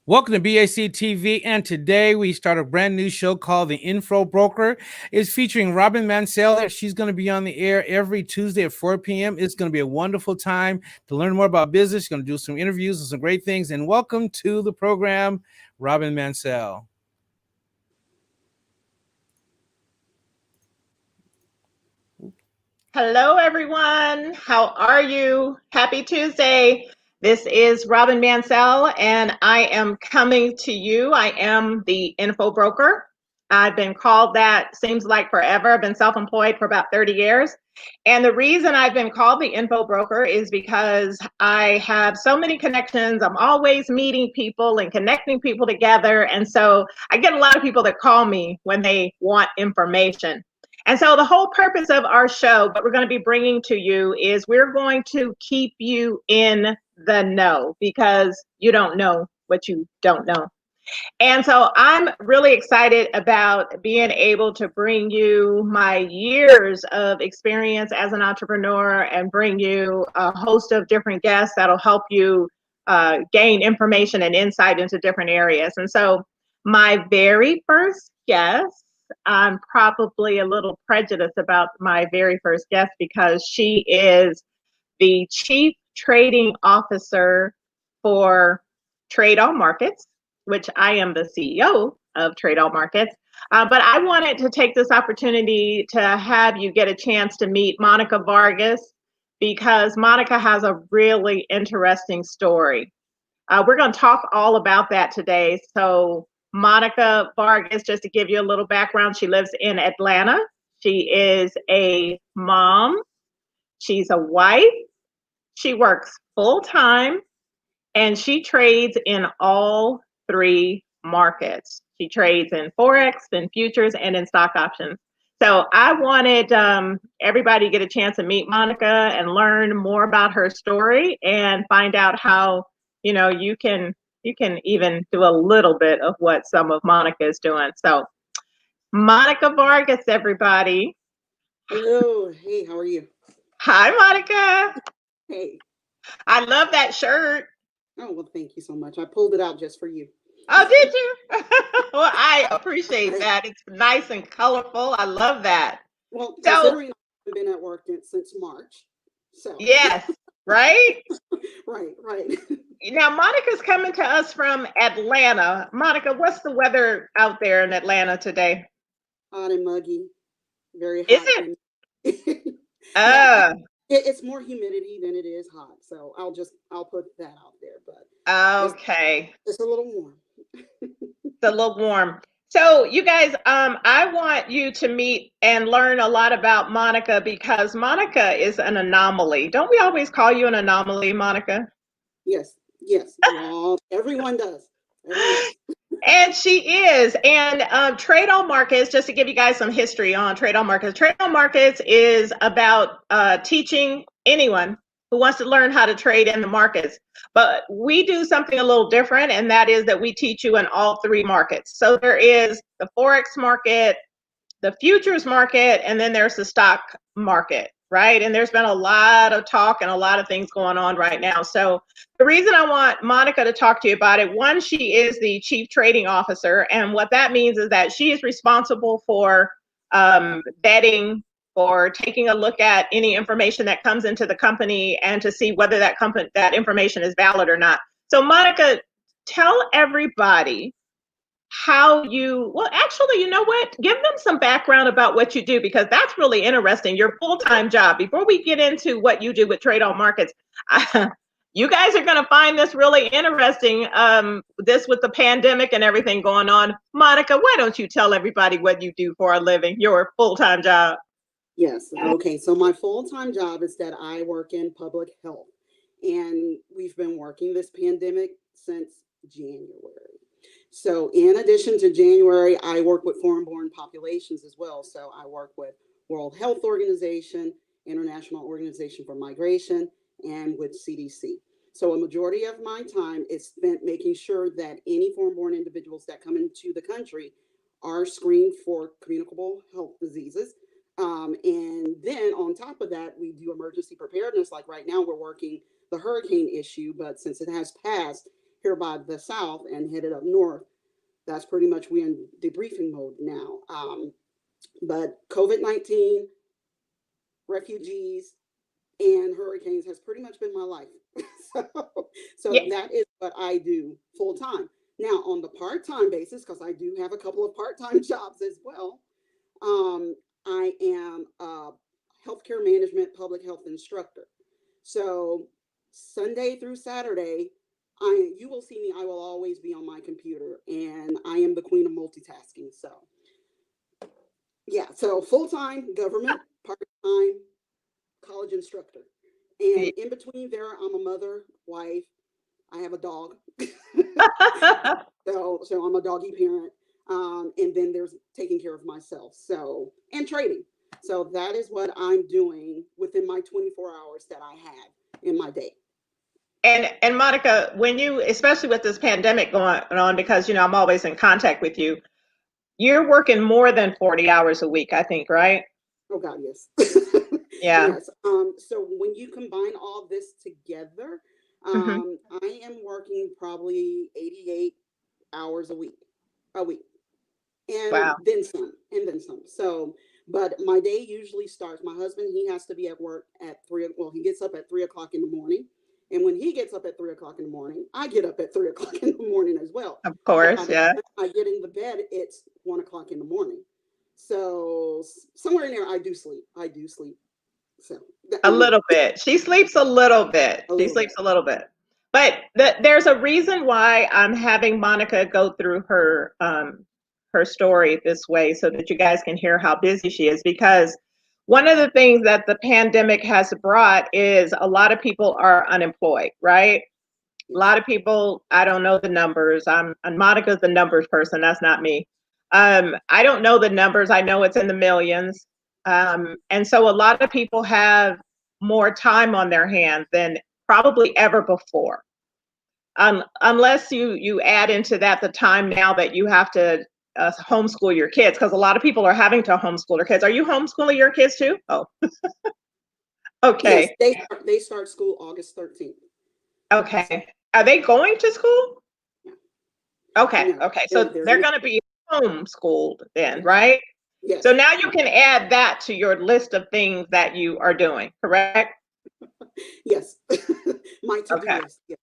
Welcome to BAC TV, and today we start a brand new show called The Info Broker. It's featuring Robyn Mancell. She's going to be on the air every Tuesday at 4 p.m. It's going to be a wonderful time to learn more about business. She's going to do some interviews and some great things. And welcome to the program, Robyn Mancell. Hello, everyone. How are you? Happy Tuesday. This is Robyn Mancell, and I am coming to you. I am the info broker. I've been called that, seems like forever. I've been self-employed for about 30 years. And the reason I've been called the info broker is because I have so many connections. I'm always meeting people and connecting people together. And so I get a lot of people that call me when they want information. And so the whole purpose of our show, what we're going to be bringing to you is we're going to keep you in the know because you don't know what you don't know. And so I'm really excited about being able to bring you my years of experience as an entrepreneur and bring you a host of different guests that'll help you gain information and insight into different areas. And so my very first guest, I'm probably a little prejudiced about my very first guest because she is the Chief Trading Officer for Trade All Markets, which I am the CEO of Trade All Markets. But I wanted to take this opportunity to have you get a chance to meet Monica Vargas because Monica has a really interesting story. We're going to talk all about that today. So Monica Vargas, just to give you a little background, she lives in Atlanta. She is a mom. She's a wife. She works full time and she trades in all three markets. She trades in Forex, in futures, and in stock options. So I wanted everybody to get a chance to meet Monica and learn more about her story and find out how, you can even do a little bit of what some of Monica is doing. So Monica Vargas, everybody. Hello. Hey, how are you? Hi, Monica. Hey. I love that shirt. Oh, well, thank you so much. I pulled it out just for you. Oh, did you? Well, I appreciate that. It's nice and colorful. I love that. Well, So, considering I've been at work since March. So. yes, right? Right. Now, Monica's coming to us from Atlanta. Monica, what's the weather out there in Atlanta today? Hot and muggy. Very hot. Is it? Yeah, it's more humidity than it is hot. So I'll put that out there. But okay. It's a little warm. It's a little warm. So you guys, I want you to meet and learn a lot about Monica because Monica is an anomaly. Don't we always call you an anomaly, Monica? Yes. Well, everyone does. And she is. And Trade All Markets, just to give you guys some history on Trade All Markets, Trade All Markets is about teaching anyone who wants to learn how to trade in the markets. But we do something a little different, and that is that we teach you in all three markets. So there is the Forex market, the futures market, and then there's the stock market, right? And there's been a lot of talk and a lot of things going on right now. So the reason I want Monica to talk to you about it, one, she is the Chief Trading Officer. And what that means is that she is responsible for vetting, for taking a look at any information that comes into the company and to see whether that information is valid or not. So Monica, tell everybody actually, you know what? Give them some background about what you do because that's really interesting. Your full-time job. Before we get into what you do with Trade All Markets, you guys are going to find this really interesting, this with the pandemic and everything going on. Monica, why don't you tell everybody what you do for a living, your full-time job? Yes. Okay. So my full-time job is that I work in public health, and we've been working this pandemic since January. So in addition to January, I work with foreign-born populations as well. So I work with World Health Organization, International Organization for Migration, and with CDC. So a majority of my time is spent making sure that any foreign-born individuals that come into the country are screened for communicable health diseases. And then on top of that, we do emergency preparedness. Like right now, we're working the hurricane issue, but since it has passed, here by the south and headed up north. That's pretty much we're in debriefing mode now. But COVID-19, refugees, and hurricanes has pretty much been my life. so Yeah. that is what I do full time. Now, on the part-time basis, because I do have a couple of part-time jobs as well, I am a healthcare management public health instructor. So Sunday through Saturday, you will see me, I will always be on my computer, and I am the queen of multitasking. So yeah, so full-time government, part-time college instructor. And in between there, I'm a mother, wife, I have a dog. So I'm a doggy parent. And then there's taking care of myself. So, and trading. So that is what I'm doing within my 24 hours that I have in my day. And Monica, when you, especially with this pandemic going on, because I'm always in contact with you, you're working more than 40 hours a week, I think, right? Oh God, yes. Yeah. Yes. So when you combine all this together, I am working probably 88 hours a week, and Wow. then some, So, but my day usually starts. My husband, he has to be at work at 3. Well, he gets up at 3 o'clock in the morning, and when he gets up at 3 o'clock in the morning, I get up at 3 o'clock in the morning as well. Of course, yeah. I get in the bed. It's 1 o'clock in the morning. So somewhere in there, I do sleep. So A little bit. She sleeps a little bit. She sleeps a little bit. But there's a reason why I'm having Monica go through her story this way so that you guys can hear how busy she is, because one of the things that the pandemic has brought is a lot of people are unemployed, right? A lot of people, I don't know the numbers. And Monica's the numbers person. That's not me. I don't know the numbers. I know it's in the millions. And so a lot of people have more time on their hands than probably ever before. Unless you add into that the time now that you have to homeschool your kids, because a lot of people are having to homeschool their kids. Are you homeschooling your kids too? Oh, okay. Yes, they start school August 13th. Okay. Are they going to school? Yeah. Okay. No, okay. So they're going to be homeschooled then, yes. right? Yes. So now you can add that to your list of things that you are doing, correct? Yes. My to-do Okay. list. Yes.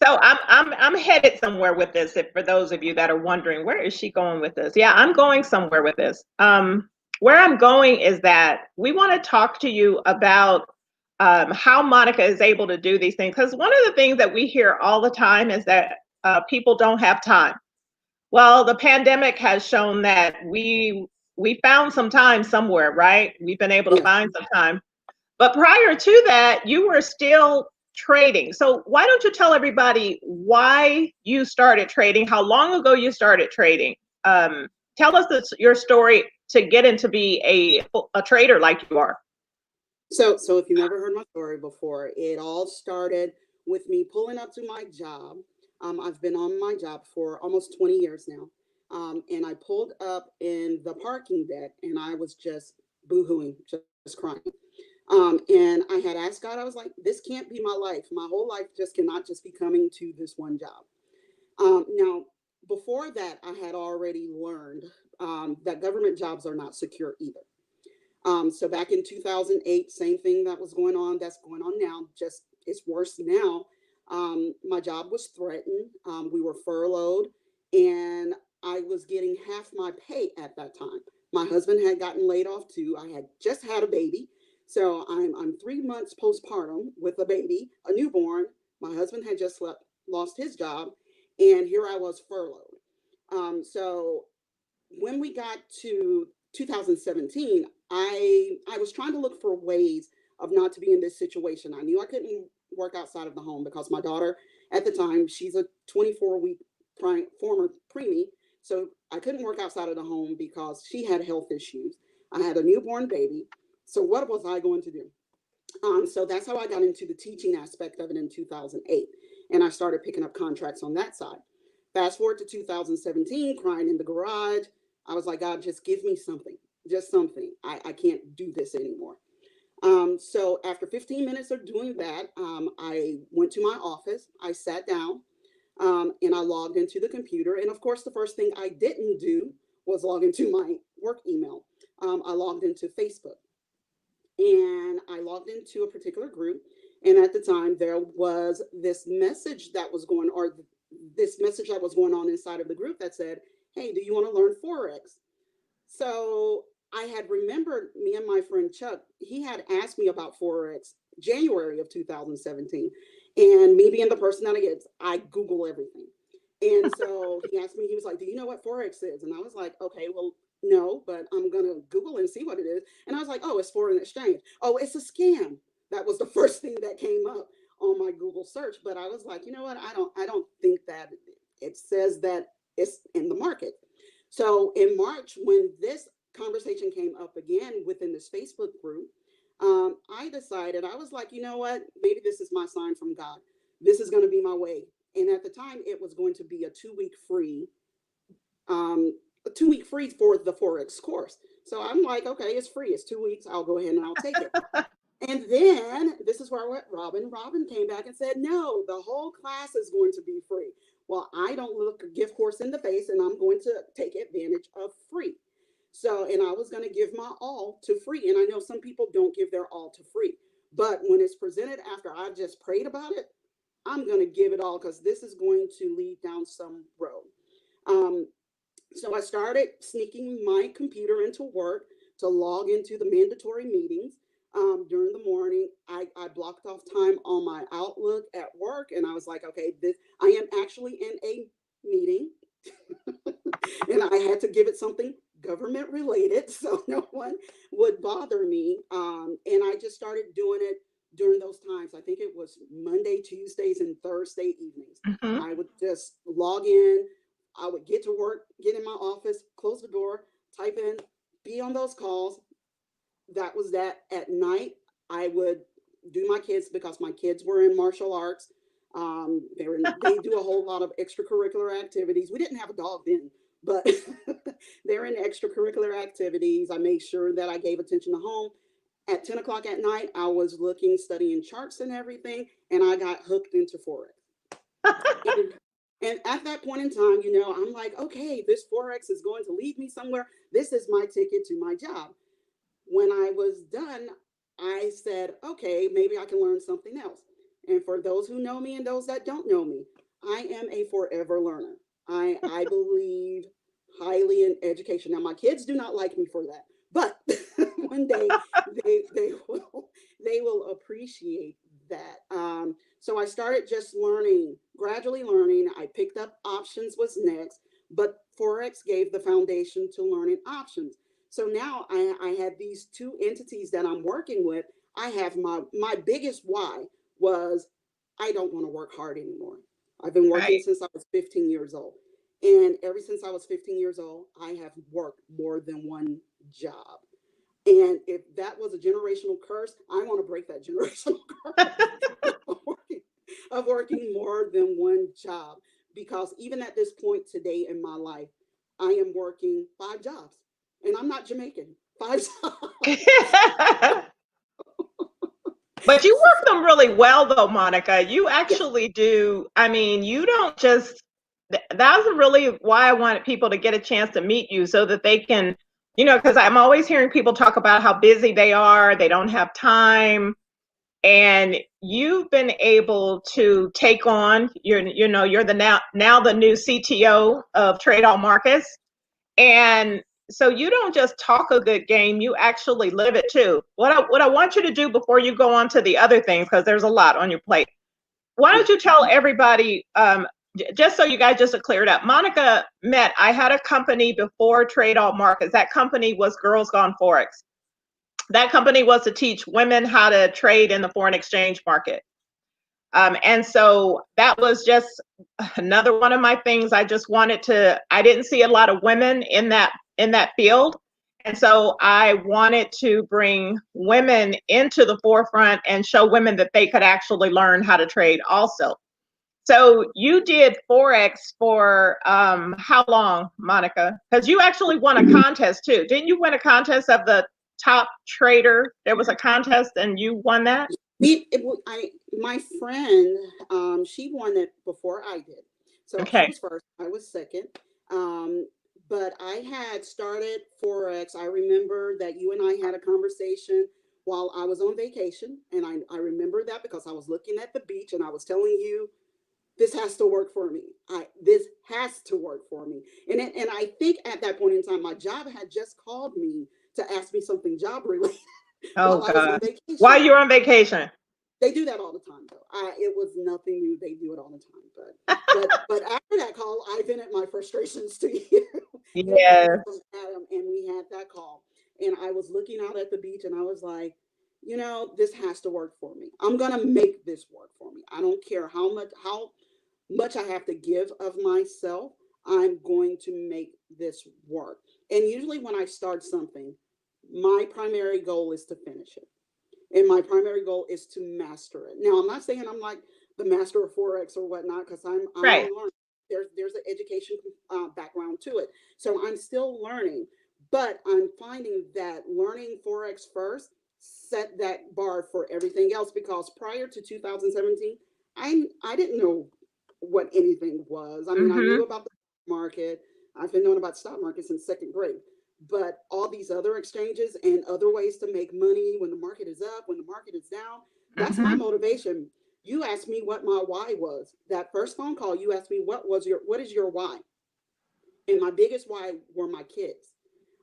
So I'm headed somewhere with this. If for those of you that are wondering, where is she going with this? Yeah, I'm going somewhere with this. Where I'm going is that we want to talk to you about how Monica is able to do these things. Because one of the things that we hear all the time is that people don't have time. Well, the pandemic has shown that we found some time somewhere, right? We've been able to find some time. But prior to that, you were still trading. So why don't you tell everybody why you started trading, how long ago you started trading? Tell us your story to get into be a trader like you are. So if you never heard my story before, it all started with me pulling up to my job. I've been on my job for almost 20 years now. And I pulled up in the parking deck and I was just boohooing, just crying. And I had asked God, I was like, this can't be my life. My whole life just cannot just be coming to this one job. Now, before that, I had already learned that government jobs are not secure either. So back in 2008, same thing that was going on, that's going on now, just it's worse now. My job was threatened. We were furloughed and I was getting half my pay at that time. My husband had gotten laid off too. I had just had a baby. So I'm 3 months postpartum with a baby, a newborn. My husband had just lost his job and here I was furloughed. So when we got to 2017, I was trying to look for ways of not to be in this situation. I knew I couldn't work outside of the home because my daughter at the time, she's a 24-week former preemie. So I couldn't work outside of the home because she had health issues. I had a newborn baby. So what was I going to do? So that's how I got into the teaching aspect of it in 2008. And I started picking up contracts on that side. Fast forward to 2017, crying in the garage. I was like, God, just give me something, just something. I can't do this anymore. So after 15 minutes of doing that, I went to my office. I sat down And I logged into the computer. And of course, the first thing I didn't do was log into my work email. I logged into Facebook, and I logged into a particular group. And at the time, there was this message that was going, or this message that was going on inside of the group that said, "Hey, do you want to learn Forex?" So I had remembered, me and my friend Chuck, he had asked me about Forex January of 2017. And me being the person that I Google everything. And so he asked me, he was like, "Do you know what Forex is?" And I was like, "Okay, well, no, but I'm going to Google and see what it is." And I was like, "Oh, it's foreign exchange. Oh, it's a scam." That was the first thing that came up on my Google search. But I was like, you know what? I don't think that it says that it's in the market. So in March, when this conversation came up again within this Facebook group, I decided, I was like, you know what? Maybe this is my sign from God. This is going to be my way. And at the time, it was going to be a 2-week free, for the Forex course. So I'm like, okay, it's free. It's 2 weeks. I'll go ahead and I'll take it. And then this is where I went, Robyn came back and said, "No, the whole class is going to be free." Well, I don't look a gift horse in the face, and I'm going to take advantage of free. So, and I was going to give my all to free. And I know some people don't give their all to free, but when it's presented after I've just prayed about it, I'm going to give it all, because this is going to lead down some road. So I started sneaking my computer into work to log into the mandatory meetings. During the morning, I blocked off time on my Outlook at work, and I was like, okay, I am actually in a meeting, and I had to give it something government related, so no one would bother me. And I just started doing it during those times. I think it was Monday, Tuesdays, and Thursday evenings. Mhm. I would just log in. I would get to work, get in my office, close the door, type in, be on those calls. That was that. At night, I would do my kids, because my kids were in martial arts. They do a whole lot of extracurricular activities. We didn't have a dog then, but they're in extracurricular activities. I made sure that I gave attention to home. At 10 o'clock at night, I was studying charts and everything, and I got hooked into Forex. And at that point in time, I'm like, okay, this Forex is going to lead me somewhere. This is my ticket to my job. When I was done, I said, okay, maybe I can learn something else. And for those who know me and those that don't know me, I am a forever learner. I believe highly in education. Now, my kids do not like me for that, but one day they will appreciate that. So I started just gradually learning. I picked up options was next, but Forex gave the foundation to learning options. So now I have these two entities that I'm working with. I have my biggest why was, I don't want to work hard anymore. I've been working Right. since I was 15 years old. And ever since I was 15 years old, I have worked more than one job. And if that was a generational curse, I want to break that generational curse of working more than one job. Because even at this point today in my life, I am working 5 jobs. And I'm not Jamaican. 5 jobs. But you work them really well, though, Monica. You actually do. I mean, you don't just, that's really why I wanted people to get a chance to meet you, so that they can, because I'm always hearing people talk about how busy they are, they don't have time. And you've been able to take on, you're the now the new CTO of Trade All Markets. And so you don't just talk a good game, you actually live it too. What I want you to do before you go on to the other things, because there's a lot on your plate, why don't you tell everybody, just so you guys just to clear it up, Monica I had a company before Trade All Markets. That company was Girls Gone Forex. That company was to teach women how to trade in the foreign exchange market. And so that was just another one of my things. I didn't see a lot of women in that field. And so I wanted to bring women into the forefront and show women that they could actually learn how to trade also. So you did Forex for how long, Monica? Because you actually won a contest too. Didn't you win a contest of the top trader? There was a contest and you won that? My friend, she won it before I did. So she Okay. was first, I was second. But I had started Forex. I remember that you and I had a conversation while I was on vacation. And I remember that because I was looking at the beach and I was telling you, this has to work for me. This has to work for me. And I think at that point in time, my job had just called me to ask me something job related Oh while I was on God. vacation. While you're on vacation. They do that all the time, though. It was nothing new. They do it all the time. But after that call, I vented my frustrations to you. Yes. From Adam, and we had that call. And I was looking out at the beach, and I was like, this has to work for me. I'm gonna make this work for me. I don't care how much I have to give of myself. I'm going to make this work. And usually, when I start something, my primary goal is to finish it. And my primary goal is to master it. Now, I'm not saying I'm like the master of Forex or whatnot, because I'm Right. learning. There's an education background to it. So I'm still learning, but I'm finding that learning Forex first set that bar for everything else, because prior to 2017, I didn't know what anything was. I mean, I knew about the market. I've been knowing about stock markets since second grade. But all these other exchanges and other ways to make money when the market is up, when the market is down, that's my motivation. You asked me what my why was. That first phone call, you asked me what is your why? And my biggest why were my kids.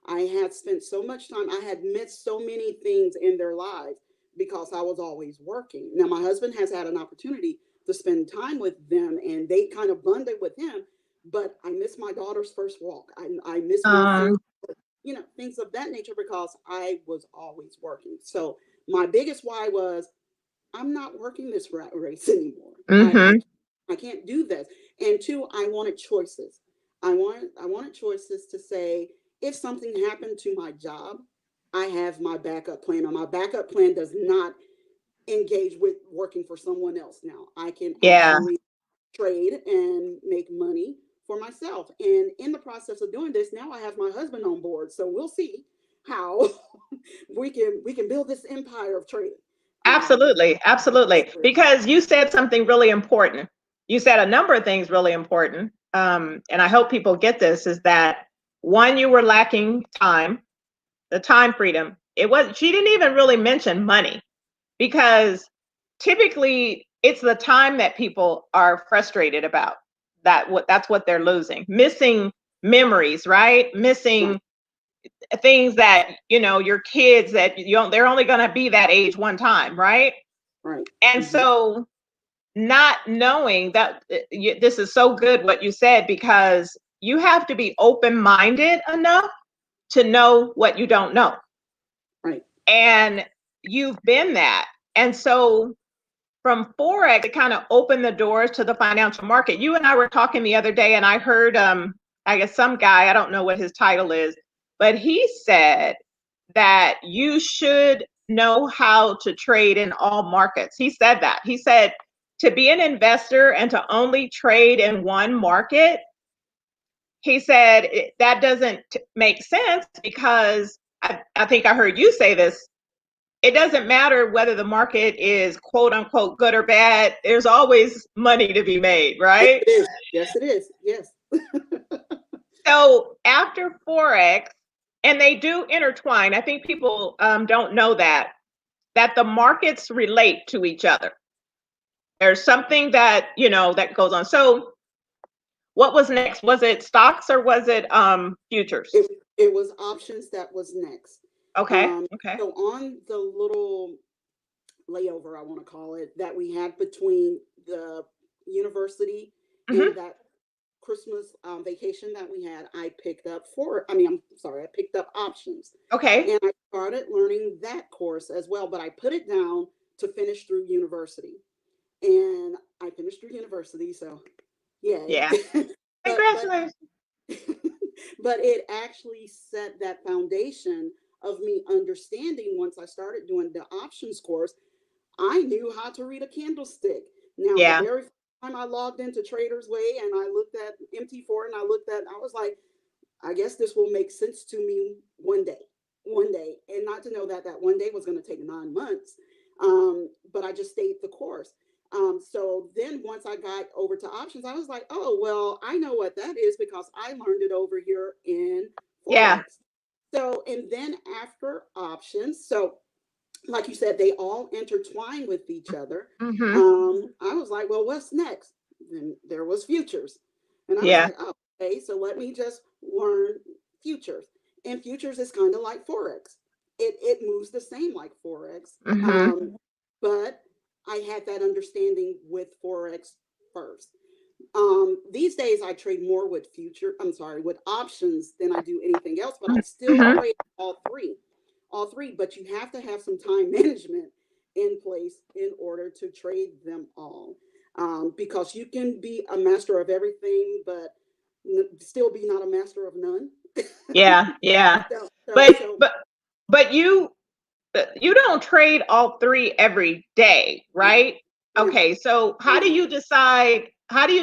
I had spent so much time, I had missed so many things in their lives because I was always working. Now, my husband has had an opportunity to spend time with them, and they kind of bonded with him, but I missed my daughter's first walk. I missed my first, things of that nature, because I was always working. So my biggest why was, I'm not working this rat race anymore. I can't do this. And two, I wanted choices. I wanted choices to say, if something happened to my job, I have my backup plan. And my backup plan does not engage with working for someone else. Now I can actually trade and make money for myself. And in the process of doing this, now I have my husband on board. So we'll see how we can build this empire of trading. Absolutely. Absolutely. Because you said something really important. You said a number of things really important. And I hope people get this, is that one, you were lacking time, the time freedom. She didn't even really mention money, because typically it's the time that people are frustrated about. That's what they're losing. Missing memories, right? Missing things that, your kids that they're only going to be that age one time, right? Right. And so not knowing that, this is so good what you said, because you have to be open-minded enough to know what you don't know. Right. And you've been that. And so from Forex, it kind of opened the doors to the financial market. You and I were talking the other day, and I heard, I guess some guy, I don't know what his title is, but he said that you should know how to trade in all markets. He said that. He said to be an investor and to only trade in one market, he said that doesn't make sense, because I think I heard you say this. It doesn't matter whether the market is quote unquote good or bad. There's always money to be made, right? It is. Yes, it is. Yes. So after Forex, and they do intertwine. I think people don't know that the markets relate to each other. There's something that, that goes on. So what was next? Was it stocks or was it futures? It was options that was next. Okay. So on the little layover, I want to call it, that we had between the university and that Christmas vacation that we had, I picked up I picked up options. Okay. And I started learning that course as well, but I put it down to finish through university. And I finished through university, so yeah. Congratulations. But it actually set that foundation of me understanding. Once I started doing the options course, I knew how to read a candlestick. Now, the very first time I logged into Trader's Way and I looked at MT4 and I was like, I guess this will make sense to me one day, and not to know that one day was going to take 9 months. But I just stayed the course. So then once I got over to options, I was like, oh, well, I know what that is because I learned it over here in Yeah. Forex. So, and then after options, so like you said, they all intertwine with each other. Mm-hmm. I was like, well, what's next? Then there was futures. And I was Yeah. like, oh, okay, so let me just learn futures. And futures is kind of like Forex. It moves the same like Forex. Mm-hmm. But I had that understanding with Forex first. These days I trade more with with options than I do anything else, but I still Mm-hmm. trade all three, but you have to have some time management in place in order to trade them all. Because you can be a master of everything, but still be not a master of none. Yeah. Yeah. so, so, But so but but you don't trade all three every day, no, right? no, Okay, so how do no. you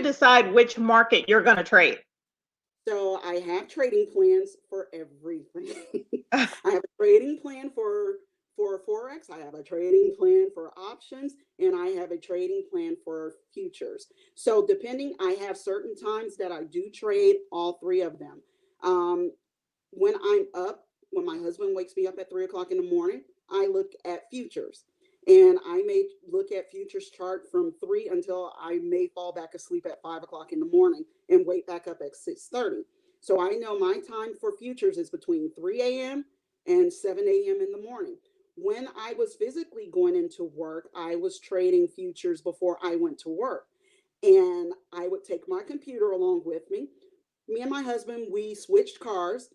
decide which market you're going to trade? So I have trading plans for everything. I have a trading plan for Forex, I have a trading plan for options, and I have a trading plan for futures. So depending, I have certain times that I do trade all three of them. Um, when I'm up, when my husband wakes me up at 3 o'clock in the morning, I look at futures. And I may look at futures chart from 3 until I may fall back asleep at 5 o'clock in the morning and wake back up at 6:30. So I know my time for futures is between 3 a.m. and 7 a.m. in the morning. When I was physically going into work, I was trading futures before I went to work. And I would take my computer along with me. Me and my husband, we switched cars.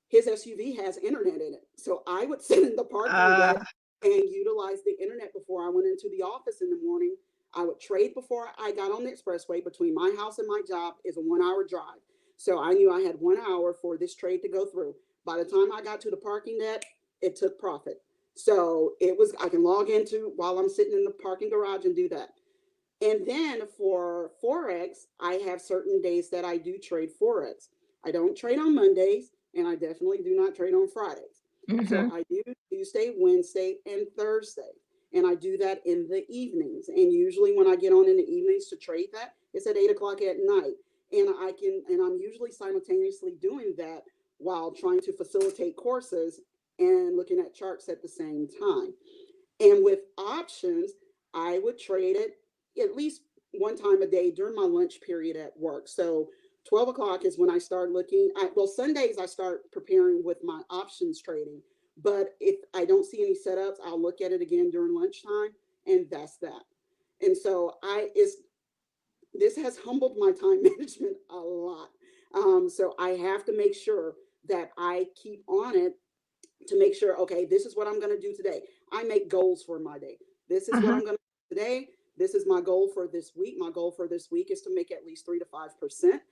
His SUV has internet in it. So I would sit in the parking deck Uh, and utilize the internet before I went into the office in the morning. I would trade before I got on the expressway. Between my house and my job is a 1 hour drive. So I knew I had 1 hour for this trade to go through. By the time I got to the parking deck, it took profit. So it was, I can log into while I'm sitting in the parking garage and do that. And then for Forex, I have certain days that I do trade Forex. I don't trade on Mondays, and I definitely do not trade on Fridays. So mhm. I do Tuesday, Wednesday, and Thursday. And I do that in the evenings. And usually when I get on in the evenings to trade that, it's at 8 o'clock at night. And I'm usually simultaneously doing that while trying to facilitate courses and looking at charts at the same time. And with options, I would trade it at least one time a day during my lunch period at work. So 12 o'clock is when I start looking at, well, Sundays I start preparing with my options trading. But if I don't see any setups, I'll look at it again during lunchtime, and that's that. And so this has humbled my time management a lot. So I have to make sure that I keep on it to make sure, okay, this is what I'm going to do today. I make goals for my day. This is what Mhm. I'm going to do today. This is my goal for this week. My goal for this week is to make at least 3 to 5%.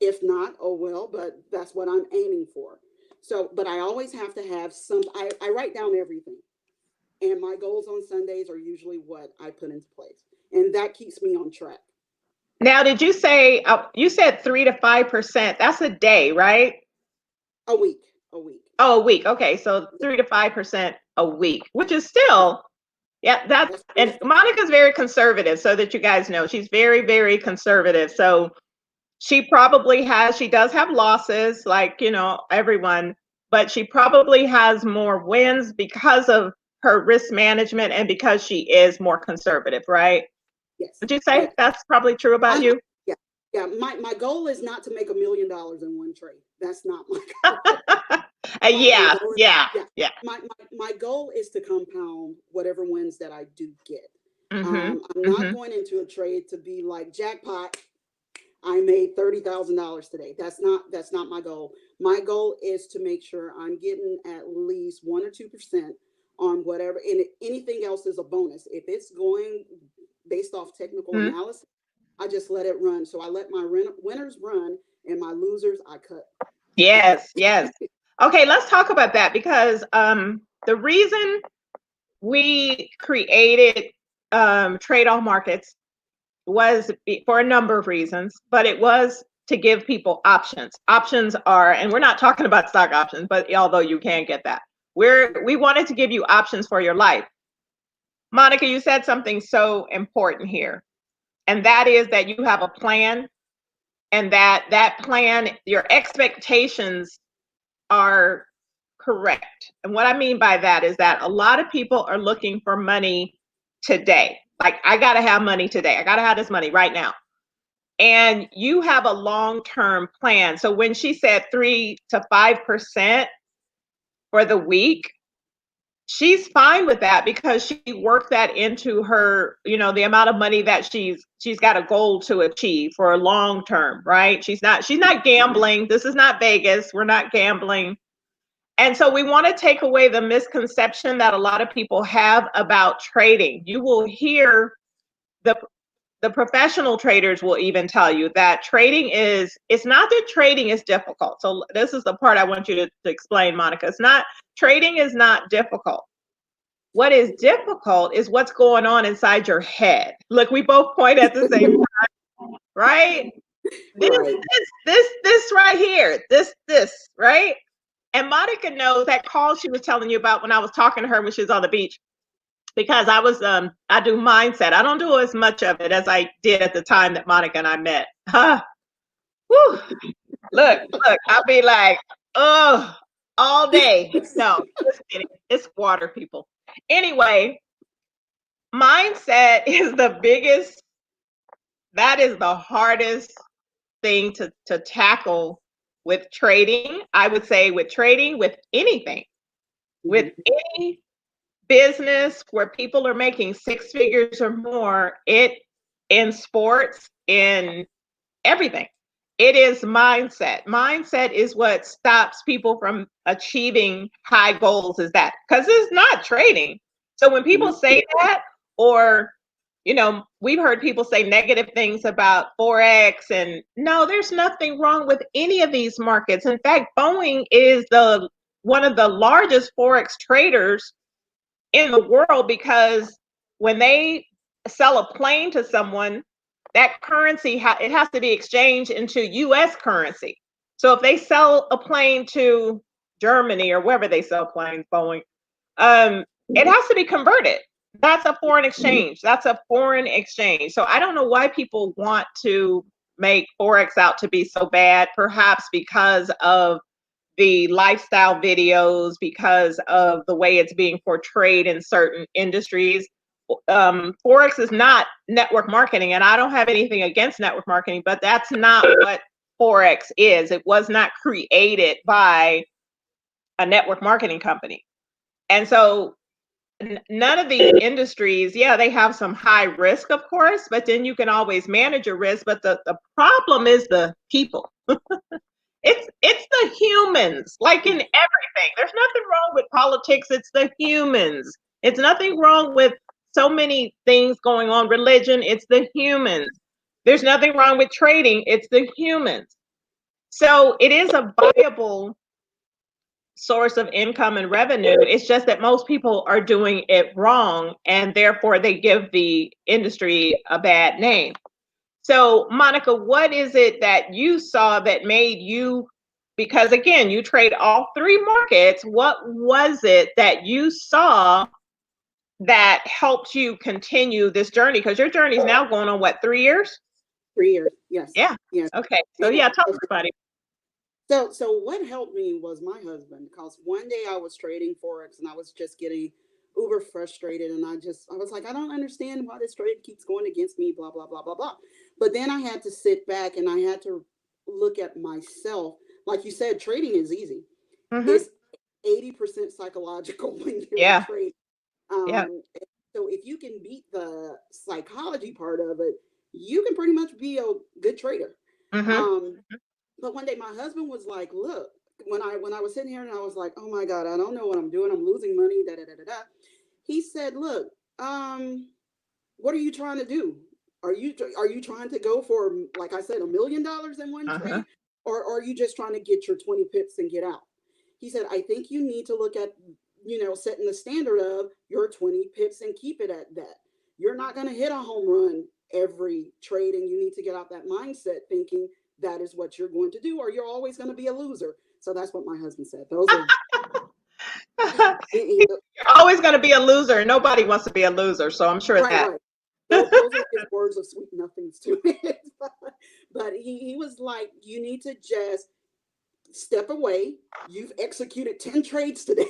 If not, oh well, but that's what I'm aiming for. So, but I always have to have I write down everything. And my goals on Sundays are usually what I put into place. And that keeps me on track. Now, did you say you said 3 to 5%? That's a day, right? A week, a week. Oh, a week. Okay, so 3 to 5% a week, which is Yeah, still, yeah, that. that's pretty And stuff. Monica's very conservative, so that you guys know, she's very, very conservative. So she does have losses, like, everyone, but she probably has more wins because of her risk management and because she is more conservative, right? Yes, Would you say yes. that's probably true about I'm you? yeah, yeah. My goal is not to make $1 million in one trade. That's not my goal. My Yeah, goal is, yeah, yeah. yeah. My goal is to compound whatever wins that I do get. Mm-hmm. I'm not Mm-hmm. going into a trade to be like jackpot. I made $30,000 today. That's not my goal. My goal is to make sure I'm getting at least 1 or 2% on whatever, and anything else is a bonus. If it's going based off technical Mm-hmm. analysis, I just let it run. So I let my winners run, and my losers I cut. Yes, yes. Okay, let's talk about that, because the reason we created trade-off markets was for a number of reasons, but it was to give people options. Options are, and we're not talking about stock options, but although you can get that, we wanted to give you options for your life. Monica, you said something so important here, and that is that you have a plan, and that plan, your expectations are correct. And what I mean by that is that a lot of people are looking for money today. Like, I got to have money today. I got to have this money right now. And you have a long-term plan. So when she said 3 to 5% for the week, she's fine with that because she worked that into her, the amount of money that she's got a goal to achieve for a long term, right? She's not gambling. This is not Vegas. We're not gambling. And so we want to take away the misconception that a lot of people have about trading. You will hear the professional traders will even tell you that it's not that trading is difficult. So this is the part I want you to explain, Monica. Trading is not difficult. What is difficult is what's going on inside your head. Look, we both point at the same time, right? This right here, this, right? And Monica knows that call she was telling you about when I was talking to her when she was on the beach, because I do mindset. I don't do as much of it as I did at the time that Monica and I met. Whew. Look, I'll be like, oh, all day. No, just kidding. It's water, people. Anyway, mindset is that is the hardest thing to tackle with trading. I would say with trading, with anything, with any business where people are making 6 figures or more, in sports, in everything, it is mindset. Mindset is what stops people from achieving high goals, is that, because it's not trading. So when people say that, or we've heard people say negative things about Forex, and no, there's nothing wrong with any of these markets. In fact, Boeing is one of the largest Forex traders in the world, because when they sell a plane to someone, that currency, it has to be exchanged into US currency. So if they sell a plane to Germany or wherever they sell planes, Boeing, it has to be converted. That's a foreign exchange. That's a foreign exchange. So I don't know why people want to make Forex out to be so bad, perhaps because of the lifestyle videos, because of the way it's being portrayed in certain industries. Forex is not network marketing, and I don't have anything against network marketing, but that's not what Forex is. It was not created by a network marketing company. And so none of these industries, they have some high risk, of course, but then you can always manage your risk. But the problem is the people. It's the humans, like in everything. There's nothing wrong with politics. It's the humans. It's nothing wrong with so many things going on. Religion, it's the humans. There's nothing wrong with trading. It's the humans. So it is a viable source of income and revenue. It's just that most people are doing it wrong, and therefore they give the industry a bad name. So, Monica, what is it that you saw that made you, because again, you trade all 3 markets, what was it that you saw that helped you continue this journey? Because your journey is now going on, what, 3 years? 3 years, yes. Yeah. Yes. Okay. So tell everybody. So what helped me was my husband, because one day I was trading Forex and I was just getting uber frustrated, and I was like, I don't understand why this trade keeps going against me, blah, blah, blah, blah, blah. But then I had to sit back and I had to look at myself. Like you said, trading is easy. It's 80% psychological when you're trading. So if you can beat the psychology part of it, you can pretty much be a good trader. But one day my husband was like, look, when I was sitting here and I was like, oh my God, I don't know what I'm doing. I'm losing money, da, da, da, da, da. He said, look, what are you trying to do? Are you trying to go for, like I said, $1 million in one trade? Or are you just trying to get your 20 pips and get out? He said, I think you need to look at, setting the standard of your 20 pips and keep it at that. You're not going to hit a home run every trade, and you need to get out that mindset thinking that is what you're going to do, or you're always going to be a loser. So that's what my husband said. Those are He- You're always going to be a loser, and nobody wants to be a loser. So I'm sure right, that. right. Those are his words of sweet nothings to it. But he was like, you need to just step away. You've executed 10 trades today.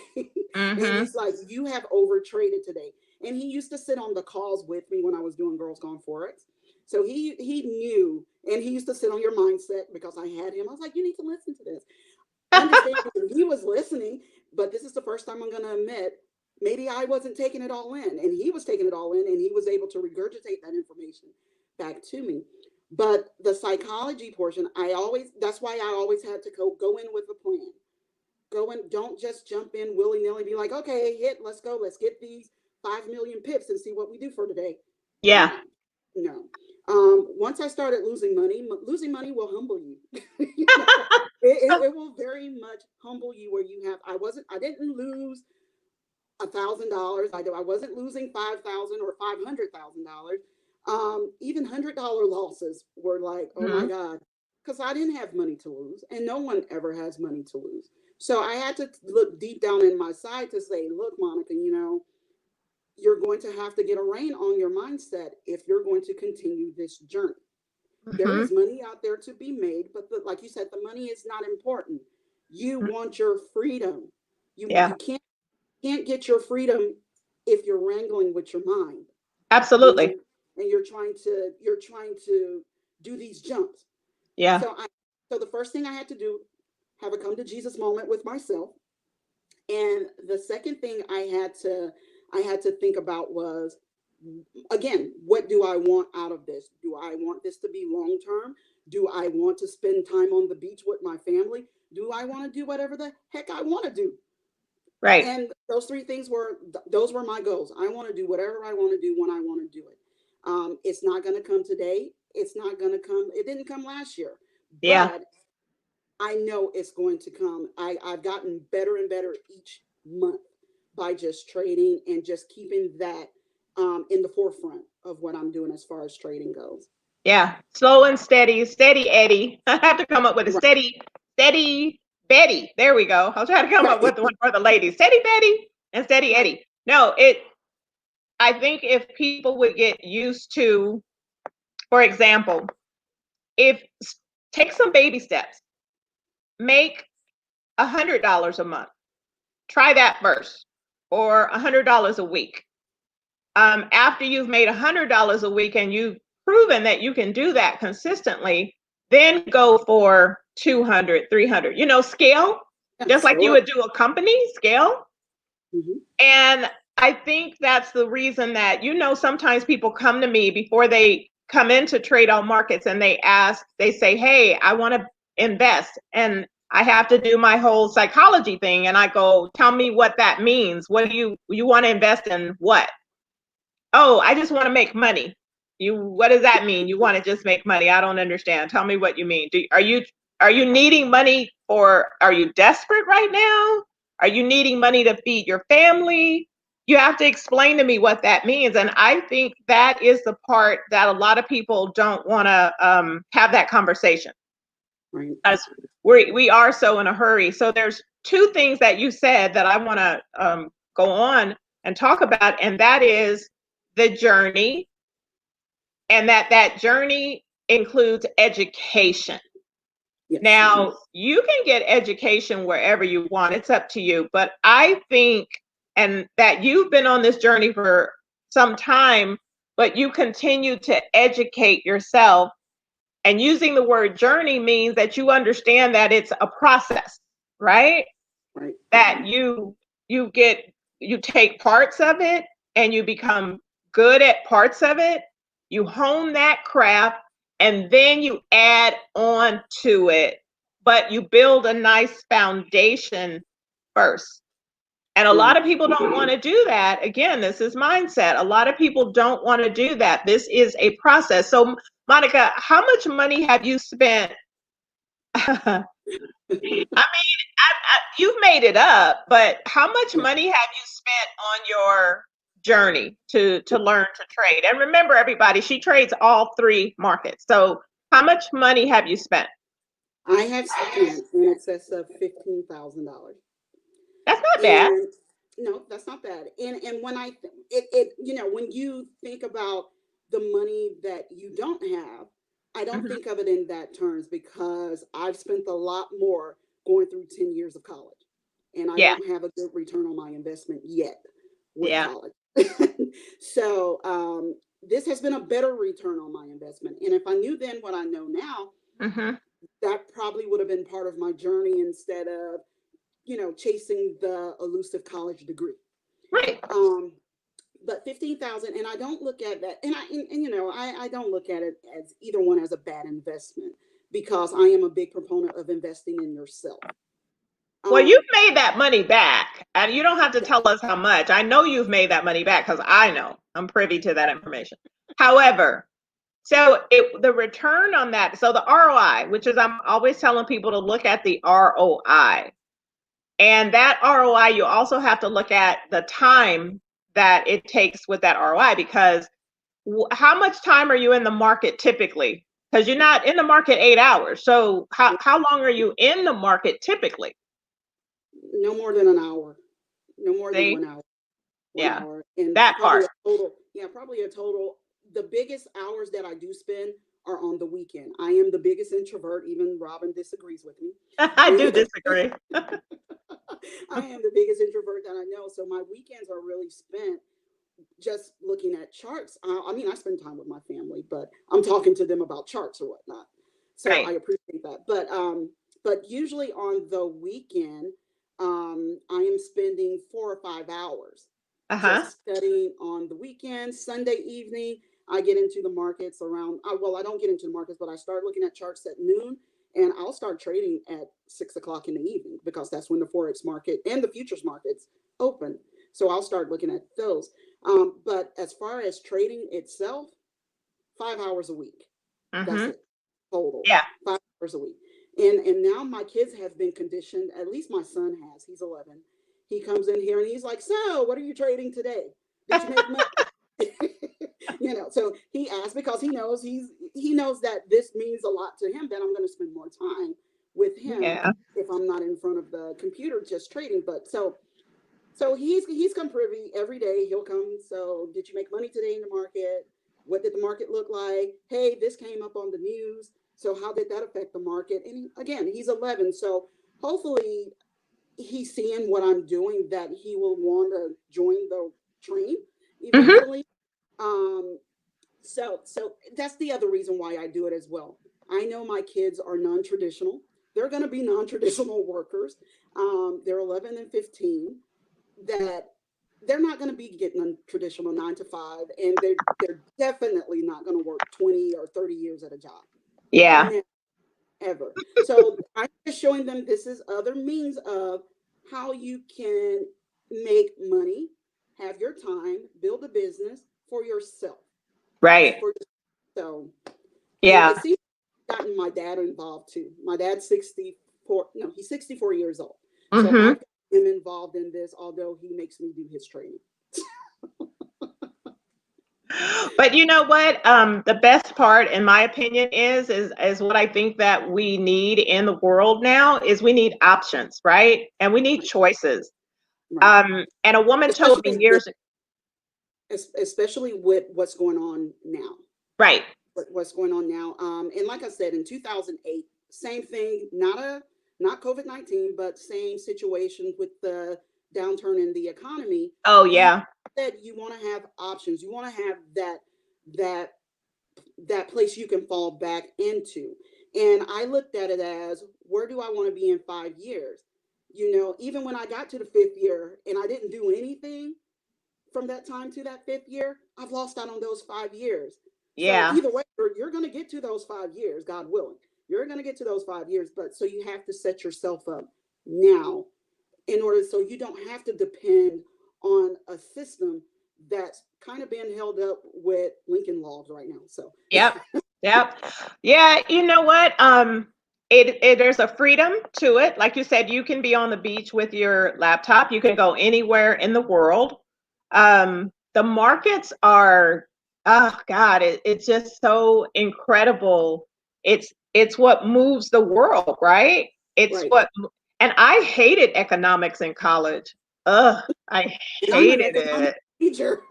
And he's like, you have over traded today. And he used to sit on the calls with me when I was doing Girls Gone Forex. So he knew, and he used to sit on your mindset because I had him. I was like, you need to listen to this. Understanding he was listening, but this is the first time I'm going to admit maybe I wasn't taking it all in, and he was taking it all in, and he was able to regurgitate that information back to me. But the psychology portion, that's why I always had to go in with a plan. Go in, don't just jump in willy-nilly, be like, okay, let's go, let's get these 5 million pips and see what we do for today. Yeah. No. Once I started losing money will humble you. You know, it will very much humble you where you have, I didn't lose $1,000. I wasn't losing $5,000 or $500,000. Even $100 losses were like, oh my God, because I didn't have money to lose, and no one ever has money to lose. So I had to look deep down in my side to say, look, Monica, you're going to have to get a rein on your mindset if you're going to continue this journey. There is money out there to be made, but like you said, the money is not important. You want your freedom. You can't get your freedom if you're wrangling with your mind. Absolutely. And you're trying to do these jumps. Yeah. So the first thing I had to do, have a come to Jesus moment with myself. And the second thing I had to think about was, again, what do I want out of this? Do I want this to be long term? Do I want to spend time on the beach with my family? Do I want to do whatever the heck I want to do? Right. And those three things were my goals. I want to do whatever I want to do when I want to do it. It's not going to come today. It's not going to come. It didn't come last year. Yeah. But I know it's going to come. I've gotten better and better each month by just trading and just keeping that in the forefront of what I'm doing as far as trading goes. Yeah. Slow and steady Eddie. I have to come up with a steady Betty. There we go. I'll try to come up with one for the ladies. Steady Betty and steady Eddie. No, I think if people would get used to, for example, take some baby steps, make $100 a month. Try that first, or $100 a week. After you've made $100 a week and you've proven that you can do that consistently, then go for 200, 300, scale, just like you would do a company scale. And I think that's the reason that, sometimes people come to me before they come into trade on markets and they say, hey, I want to invest. And I have to do my whole psychology thing. And I go, tell me what that means. What do you want to invest in? What? Oh, I just want to make money. What does that mean? You want to just make money? I don't understand. Tell me what you mean. Are you needing money are you desperate right now? Are you needing money to feed your family? You have to explain to me what that means. And I think that is the part that a lot of people don't want to have that conversation. Right. As we are so in a hurry. So there's two things that you said that I want to go on and talk about, and that is the journey, and that journey includes education. Yes. Now, you can get education wherever you want. It's up to you. But I think, and that you've been on this journey for some time, but you continue to educate yourself. And using the word journey means that you understand that it's a process, right? Right. That you take parts of it and you become good at parts of it. You hone that craft and then you add on to it, but you build a nice foundation first. And a lot of people don't want to do that. Again, this is mindset. A lot of people don't want to do that. This is a process. So, Monica, how much money have you spent? I mean, you've made it up, but how much money have you spent on your journey to learn to trade? And remember, everybody, she trades all three markets. So how much money have you spent? I have spent in excess of $15,000. That's not bad. And no, that's not bad. And when when you think about the money that you don't have, I don't Mhm. think of it in that terms, because I've spent a lot more going through 10 years of college, and I Yeah, don't have a good return on my investment yet with yeah. college. So this has been a better return on my investment. And if I knew then what I know now, Hmm. that probably would have been part of my journey instead of, chasing the elusive college degree. Right. Um, but 15,000, and I don't look at that, and I don't look at it as either one as a bad investment, because I am a big proponent of investing in yourself. Well, you've Um, made that money back, and you don't have to yeah, tell us how much. I know you've made that money back because I know I'm privy to that information. However, the return on that, so the ROI, which is I'm always telling people to look at the ROI. And that ROI, you also have to look at the time that it takes with that ROI, because how much time are you in the market typically? Because you're not in the market 8 hours. So yeah, how long are you in the market typically? no more than an hour, no more than See? 1 hour, one Yeah, hour, and that probably part. a total. Yeah, probably a total. The biggest hours that I do spend are on the weekend. I am the biggest introvert. Even Robyn disagrees with me. I do disagree. I am the biggest introvert that I know. So my weekends are really spent just looking at charts. I mean, I spend time with my family, but I'm talking to them about charts or whatnot. So I Right. appreciate that. But usually on the weekend, I am spending 4 or 5 hours Uh-huh. just studying on the weekend. Sunday evening, I get into the markets around. Well, I don't get into the markets, but I start looking at charts at noon, and I'll start trading at 6 o'clock in the evening, because that's when the forex market and the futures markets open. So I'll start looking at those. But as far as trading itself, 5 hours a week. That's Mm-hmm. it. Total. Yeah. 5 hours a week. And now my kids have been conditioned, at least my son has, he's 11. He comes in here and he's like, "So what are you trading today? Did you make money?" So he asks, because he knows that this means a lot to him, that I'm going to spend more time with him Yeah. if I'm not in front of the computer just trading. But so he's come privy every day. He'll come. "So did you make money today in the market? What did the market look like? Hey, this came up on the news. So how did that affect the market?" And again, he's 11. So hopefully he's seeing what I'm doing, that he will want to join the train Mm-hmm. eventually. Um, so that's the other reason why I do it as well. I know my kids are non-traditional. They're going to be non-traditional workers. They're 11 and 15. That they're not going to be getting a traditional 9 to 5, and they're definitely not going to work 20 or 30 years at a job. Yeah. Never, ever. So I'm just showing them this is other means of how you can make money, have your time, build a business for yourself. Right. So, and Yeah. it seems gotten my dad involved too. My dad's 64. No, he's 64 years old. So Mm-hmm. I've got him involved in this, although he makes me do his training. But you know what? The best part, in my opinion, is what I think that we need in the world now is we need options, right? And we need choices. Right. And a woman told me Especially with years, especially with what's going on now. right? What's going on now. And like I said, in 2008, same thing, not COVID-19, but same situation with the downturn in the economy. Oh You yeah, said you want to have options. You want to have that that place you can fall back into. And I looked at it as, where do I want to be in 5 years? Even when I got to the fifth year and I didn't do anything from that time to that fifth year, I've lost out on those 5 years. So yeah, either way, you're going to get to those 5 years, God willing. You're going to get to those 5 years, but so you have to set yourself up now in order, so you don't have to depend on a system that's kind of being held up with Lincoln logs right now. So yep, yep, yeah. You know what? There's a freedom to it. Like you said, you can be on the beach with your laptop. You can go anywhere in the world. The markets are, oh God, it's just so incredible. It's what moves the world, right? It's right, what, And I hated economics in college. Ugh, I And I'm an hated economics it. teacher.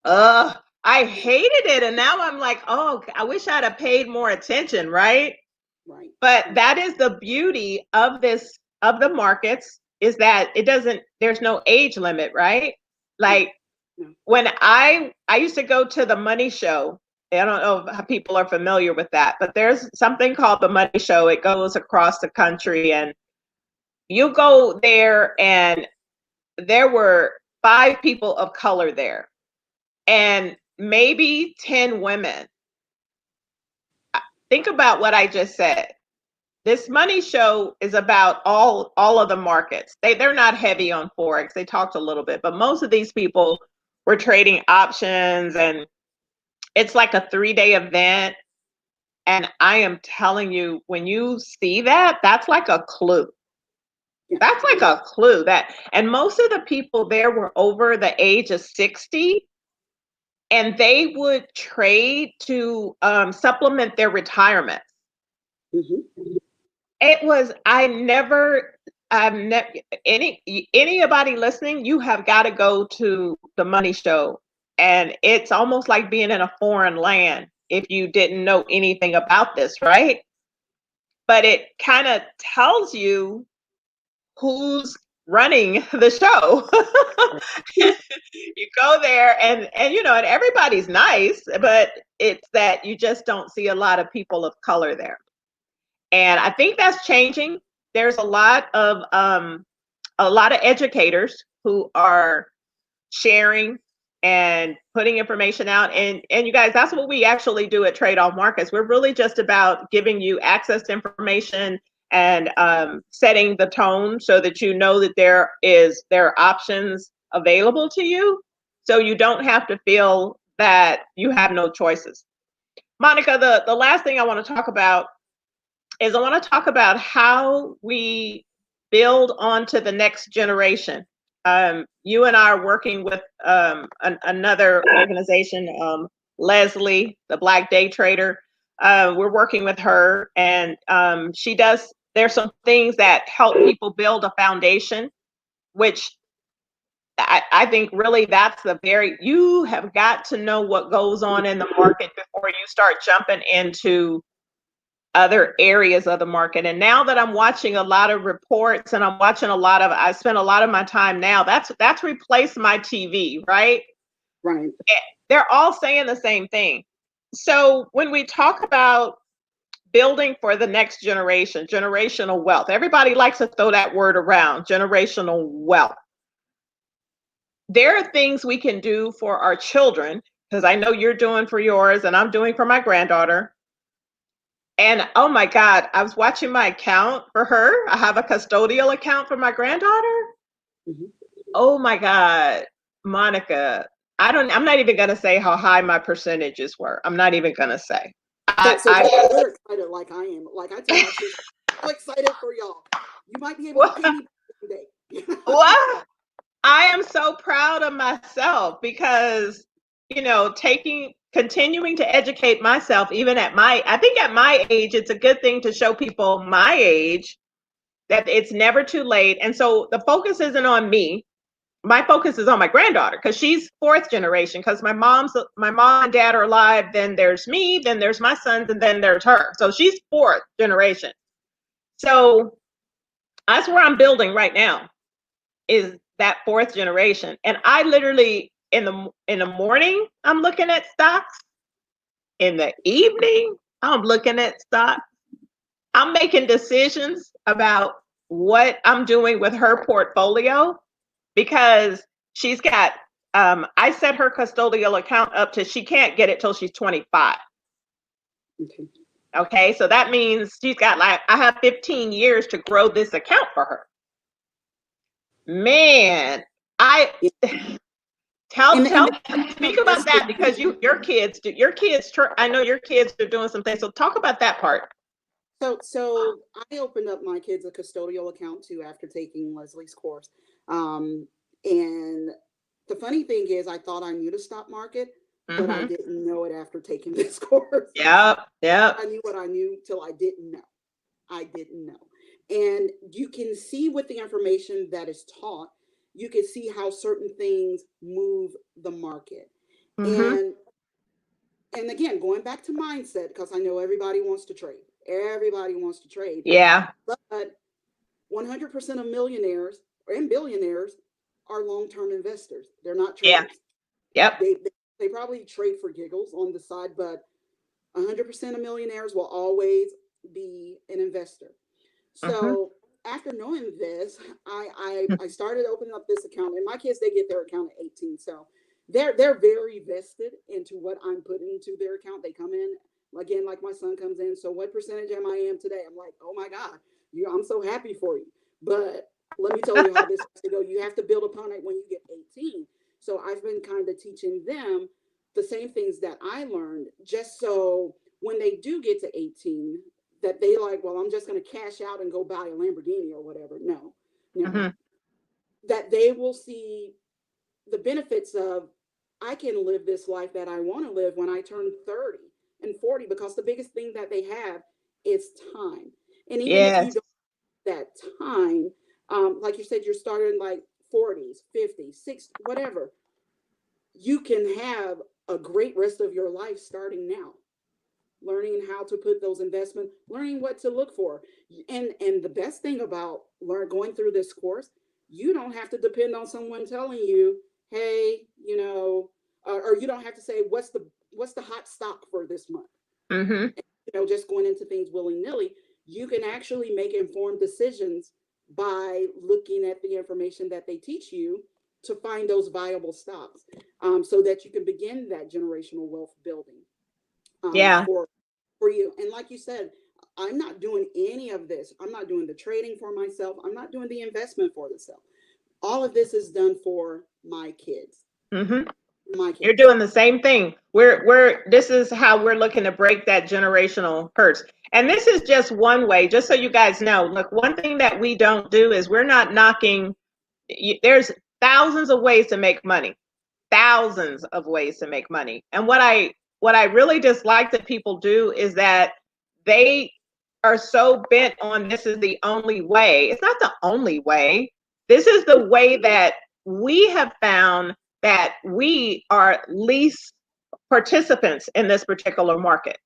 Ugh, I hated it. And now I'm like, oh, I wish I'd have paid more attention, right? Right. But that is the beauty of this, of the markets, is that there's no age limit, right? Like No. when I used to go to the money show. I don't know how people are familiar with that, but there's something called the money show. It goes across the country, and you go there, and there were 5 people of color there and maybe 10 women. Think about what I just said. This money show is about all of the markets. They're not heavy on Forex. They talked a little bit, but most of these people were trading options, and it's like a 3-day event. And I am telling you, when you see that, that's like a clue. That's like a clue and most of the people there were over the age of 60, and they would trade to supplement their retirement. Mm-hmm. It was, anybody listening, you have got to go to the money show. And it's almost like being in a foreign land if you didn't know anything about this, right? But it kind of tells you who's running the show. You go there, and and everybody's nice, but it's that you just don't see a lot of people of color there. And I think that's changing. There's a lot of educators who are sharing and putting information out. And you guys, that's what we actually do at Trade Off Markets. We're really just about giving you access to information and setting the tone so that you know that there are options available to you, so you don't have to feel that you have no choices. Monica, the last thing I want to talk about is I want to talk about how we build onto the next generation. You and I are working with another organization, Leslie, the Black Day Trader. We're working with her, and there's some things that help people build a foundation, which I think really you have got to know what goes on in the market before you start jumping into other areas of the market. And now that I'm watching a lot of reports, and I spend a lot of my time now, that's replaced my TV, right? Right. And they're all saying the same thing. So when we talk about building for the next generation, generational wealth, everybody likes to throw that word around, generational wealth. There are things we can do for our children, because I know you're doing for yours and I'm doing for my granddaughter. And oh my God, I was watching my account for her. I have a custodial account for my granddaughter. Mm-hmm. Oh my God, Monica, I'm not even gonna say how high my percentages were. I'm not even gonna say. So you're excited like I am. Like I tell my kids, I'm excited for y'all. You might be able to pay me someday. What? I am so proud of myself because, continuing to educate myself, even I think at my age, it's a good thing to show people my age that it's never too late. And so the focus isn't on me. My focus is on my granddaughter, because she's 4th generation, because my mom and dad are alive. Then there's me, then there's my sons, and then there's her. So she's 4th generation. So that's where I'm building right now, is that 4th generation. And I literally in the morning, I'm looking at stocks. In the evening, I'm looking at stocks. I'm making decisions about what I'm doing with her portfolio, because she's got I set her custodial account up to, she can't get it till she's 25. Okay, so that means she's got, I have 15 years to grow this account for her. Man, speak about that, because your kids, I know your kids are doing some things. So talk about that part. So I opened up my kids a custodial account too after taking Leslie's course. And the funny thing is, I thought I knew the stock market, but I didn't know it after taking this course. Yeah. I knew what I knew till I didn't know. And you can see with the information that is taught, you can see how certain things move the market. Mm-hmm. And again, going back to mindset, because I know everybody wants to trade. Everybody wants to trade. Yeah. But 100% of millionaires and billionaires are long-term investors. They're not Yeah. traders. Yep. They probably trade for giggles on the side, but 100% of millionaires will always be an investor. Mm-hmm. So after knowing this, I started opening up this account, and my kids, they get their account at 18. So they're very vested into what I'm putting into their account. They come in again, like my son comes in. So what percentage am I in today? I'm like, oh my God, I'm so happy for you. But let me tell you how this has to go. You have to build upon it when you get 18. So I've been kind of teaching them the same things that I learned, just so when they do get to 18, that they like, well, I'm just going to cash out and go buy a Lamborghini or whatever. No. Mm-hmm. That they will see the benefits of, I can live this life that I want to live when I turn 30 and 40, because the biggest thing that they have is time. And even if you Yes. don't have that time, like you said, you're starting like 40s, 50s, 60s, whatever, you can have a great rest of your life starting now, learning how to put those investments, learning what to look for. And the best thing about going through this course, you don't have to depend on someone telling you, hey, or you don't have to say what's the hot stock for this month. Mm-hmm. Just going into things willy-nilly. You can actually make informed decisions by looking at the information that they teach you to find those viable stocks, so that you can begin that generational wealth building, Yeah. for you. And like you said, I'm not doing any of this. I'm not doing the trading for myself. I'm not doing the investment for myself. All of this is done for my kids. Mm-hmm. My You're kids. doing the same thing. This is how we're looking to break that generational curse. And this is just one way, just so you guys know. Look, one thing that we don't do is we're not knocking. There's thousands of ways to make money, thousands of ways to make money. And what I really dislike that people do is that they are so bent on this is the only way. It's not the only way. This is the way that we have found that we are least participants in this particular market.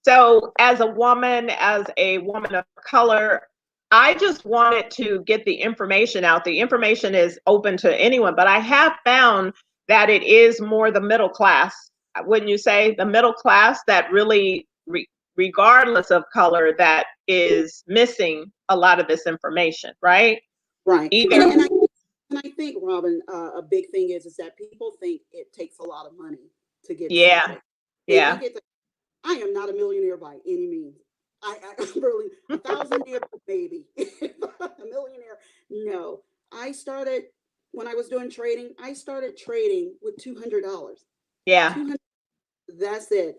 So as a woman of color, I just wanted to get the information out. The information is open to anyone, but I have found that it is more the middle class, wouldn't you say? The middle class that really, regardless of color, that is missing a lot of this information, right? Right. Either. And I think, Robyn, a big thing is that people think it takes a lot of money to get Yeah. started. Yeah. I am not a millionaire by any means. I'm really 1,000 years maybe. A millionaire, no. I started when I was doing trading. I started trading with $200. Yeah. $200. That's it.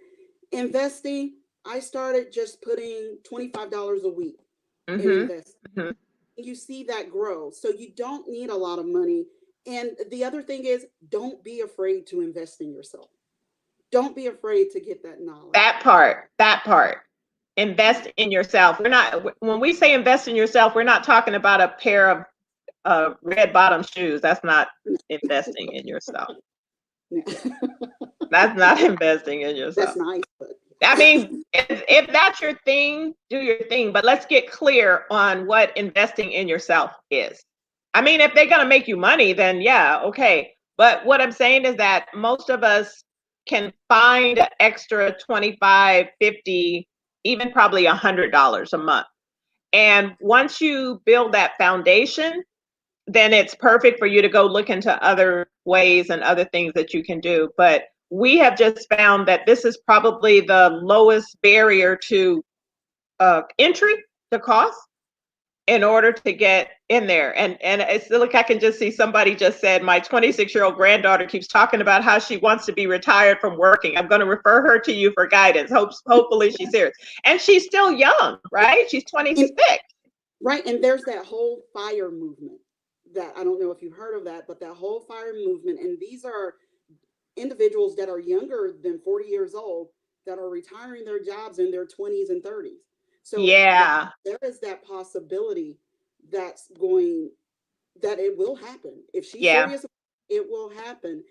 Investing, I started just putting $25 a week in investing. Mm-hmm. You see that grow. So you don't need a lot of money. And the other thing is, don't be afraid to invest in yourself. Don't be afraid to get that knowledge. That part. Invest in yourself. When we say invest in yourself, we're not talking about a pair of red bottom shoes. That's not investing in yourself. That's not investing in yourself. That's nice. But I mean, if that's your thing, do your thing. But let's get clear on what investing in yourself is. I mean, if they're going to make you money, then yeah, okay. But what I'm saying is that most of us can find extra 25, 50, even probably $100 a month. And once you build that foundation, then it's perfect for you to go look into other ways and other things that you can do. But we have just found that this is probably the lowest barrier to entry, to cost, in order to get in there. And it's like I can just see somebody just said, my 26-year-old granddaughter keeps talking about how she wants to be retired from working. I'm going to refer her to you for guidance. Hopefully she's serious. And she's still young, right? She's 26. Right. And there's that whole FIRE movement that I don't know if you've heard of that, but that whole FIRE movement. And these are individuals that are younger than 40 years old that are retiring their jobs in their 20s and 30s. So Yeah. there is that possibility that it will happen. If she's Yeah. serious, it will happen.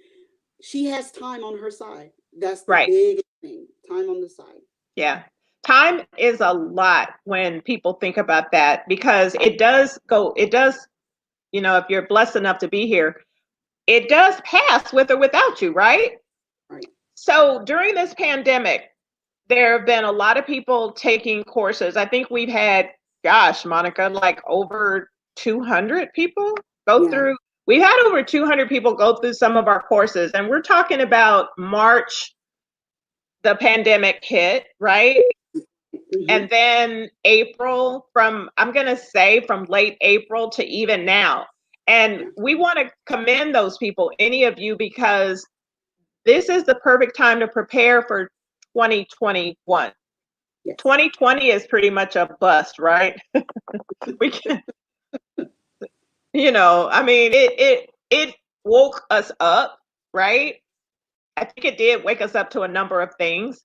She has time on her side. That's the Right. big thing. Time on the side. Yeah. Time is a lot when people think about that, because it does, if you're blessed enough to be here, it does pass with or without you, right? Right. So during this pandemic, there have been a lot of people taking courses. I think we've had, gosh, Monica, like over 200 people go through. We've had over 200 people go through some of our courses, and we're talking about March, the pandemic hit, right? Mm-hmm. And then April, I'm going to say from late April to even now. And we want to commend those people, any of you, because this is the perfect time to prepare for 2021. Yes. 2020 is pretty much a bust, right? We can, I mean, it woke us up, right? I think it did wake us up to a number of things.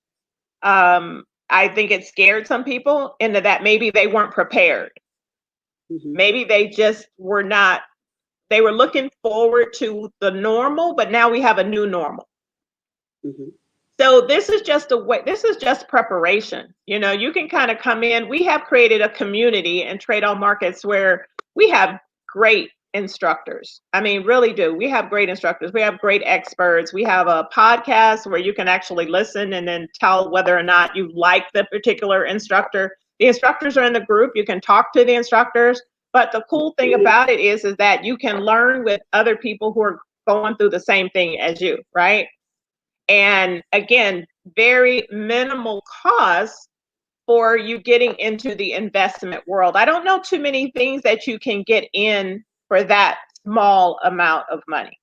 I think it scared some people into that maybe they weren't prepared. Mm-hmm. Maybe they just were not, they were looking forward to the normal, but now we have a new normal. Mm-hmm. So this is just preparation. You can kind of come in. We have created a community in Trade All Markets where we have great instructors. I mean, really do. We have great instructors. We have great experts. We have a podcast where you can actually listen and then tell whether or not you like the particular instructor. The instructors are in the group. You can talk to the instructors. But the cool thing about it is that you can learn with other people who are going through the same thing as you, right? And again, very minimal cost for you getting into the investment world. I don't know too many things that you can get in for that small amount of money.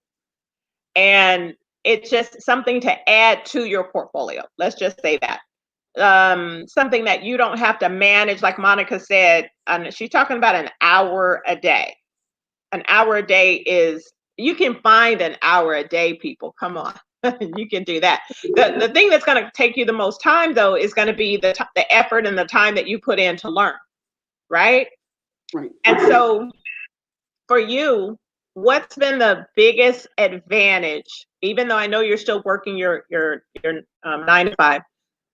And it's just something to add to your portfolio. Let's just say that. Something that you don't have to manage, like Monica said, she's talking about an hour a day. An hour a day you can find an hour a day, people. Come on. You can do that. The thing that's going to take you the most time, though, is going to be the effort and the time that you put in to learn, right? Right. And so for you, what's been the biggest advantage, even though I know you're still working your 9 to 5,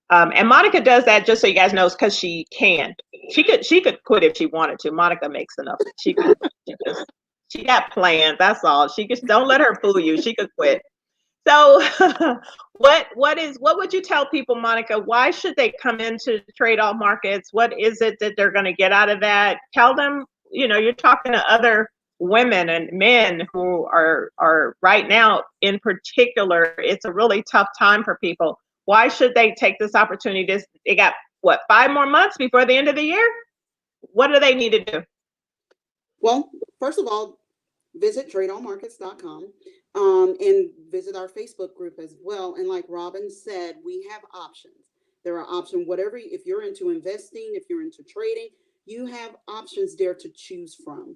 and Monica does that, just so you guys know, because she can. She could quit if she wanted to. Monica makes enough. She got plans. That's all. She just don't let her fool you. She could quit. So what would you tell people, Monica? Why should they come into Trade All Markets? What is it that they're going to get out of that? Tell them, you're talking to other women and men who are right now in particular, it's a really tough time for people. Why should they take this opportunity? They got 5 more months before the end of the year? What do they need to do? Well, first of all, visit tradeallmarkets.com and visit our Facebook group as well. And like Robyn said, we have options. There are options, if you're into investing, if you're into trading, you have options there to choose from.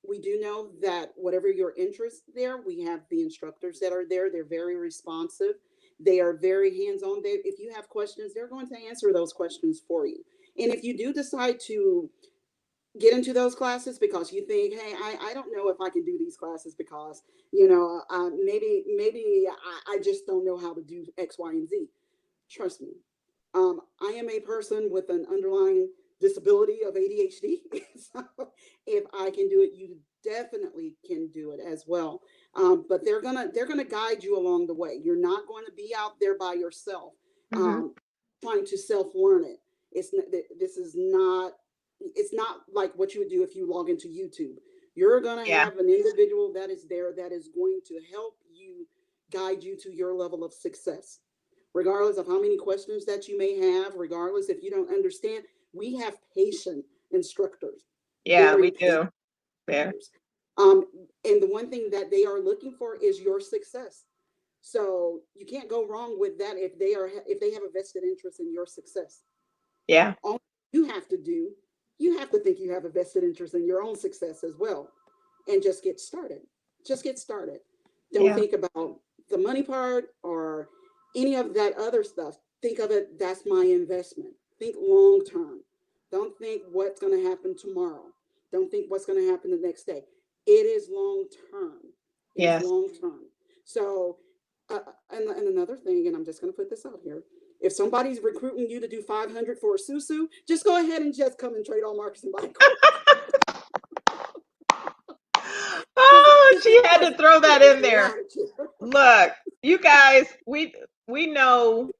We do know that whatever your interest there, we have the instructors that are there. They're very responsive. They are very hands-on. If you have questions, they're going to answer those questions for you. And if you do decide to get into those classes because you think, hey, I don't know if I can do these classes because, maybe I just don't know how to do X, Y, and Z. Trust me. I am a person with an underlying disability of ADHD. So if I can do it, you definitely can do it as well. But they're gonna guide you along the way. You're not going to be out there by yourself, trying to self-learn it. It's not like what you would do if you log into YouTube. You're going to have an individual that is there that is going to help you, guide you to your level of success. Regardless of how many questions that you may have, regardless if you don't understand, we have patient instructors. Yeah, we do. Yeah. And the one thing that they are looking for is your success. So you can't go wrong with that if they have a vested interest in your success. Yeah. All you have to do, you have to think you have a vested interest in your own success as well, and just get started. Just get started. Don't think about the money part or any of that other stuff. Think of it, that's my investment. think long term. Don't think what's going to happen tomorrow. Don't think what's going to happen the next day. It is long term. Yes. Long term. So, and another thing, and I'm just going to put this out here. If somebody's recruiting you to do 500 for a susu, just go ahead and just come and trade all markets and buy gold. Oh, she had to throw that in there. Look, you guys, we know.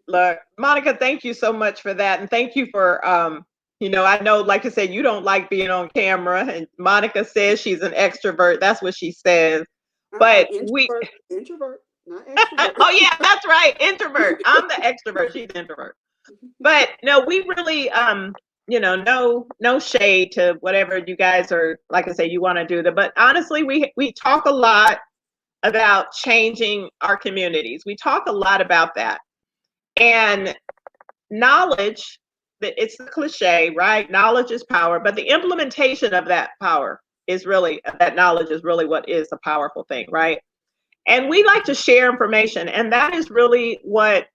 Look, Monica, thank you so much for that, and thank you for I know, like I said, you don't like being on camera, and Monica says she's an extrovert. That's what she says. But introvert, not extrovert. Oh yeah, that's right, introvert. I'm the extrovert. She's introvert. But no, we really no shade to whatever you guys are, like I say, you want to do. But honestly, we talk a lot about changing our communities. We talk a lot about that. And knowledge, it's the cliche, right? Knowledge is power, but the implementation of that knowledge is really what is a powerful thing, right? And we like to share information, and that is really what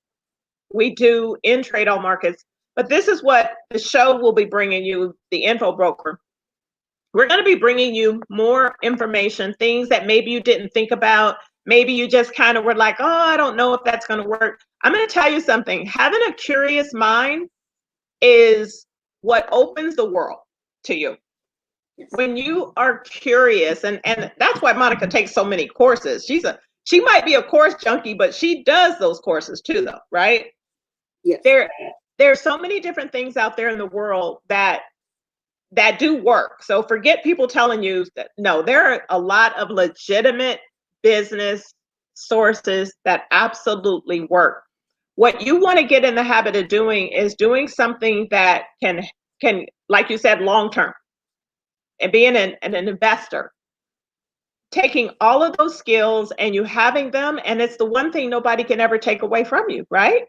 we do in Trade All Markets. But this is what the show will be bringing you, the Info Broker. We're going to be bringing you more information, things that maybe you didn't think about. Maybe you just kind of were like, oh, I don't know if that's going to work. I'm going to tell you something. Having a curious mind is what opens the world to you. When you are curious, and that's why Monica takes so many courses. She might be a course junkie, but she does those courses too, though, right? Yes. There are so many different things out there in the world that do work. So forget people telling you that. No, there are a lot of legitimate business sources that absolutely work. What you want to get in the habit of doing is doing something that can, like you said, long term, and being an investor, taking all of those skills and you having them, and it's the one thing nobody can ever take away from you, right?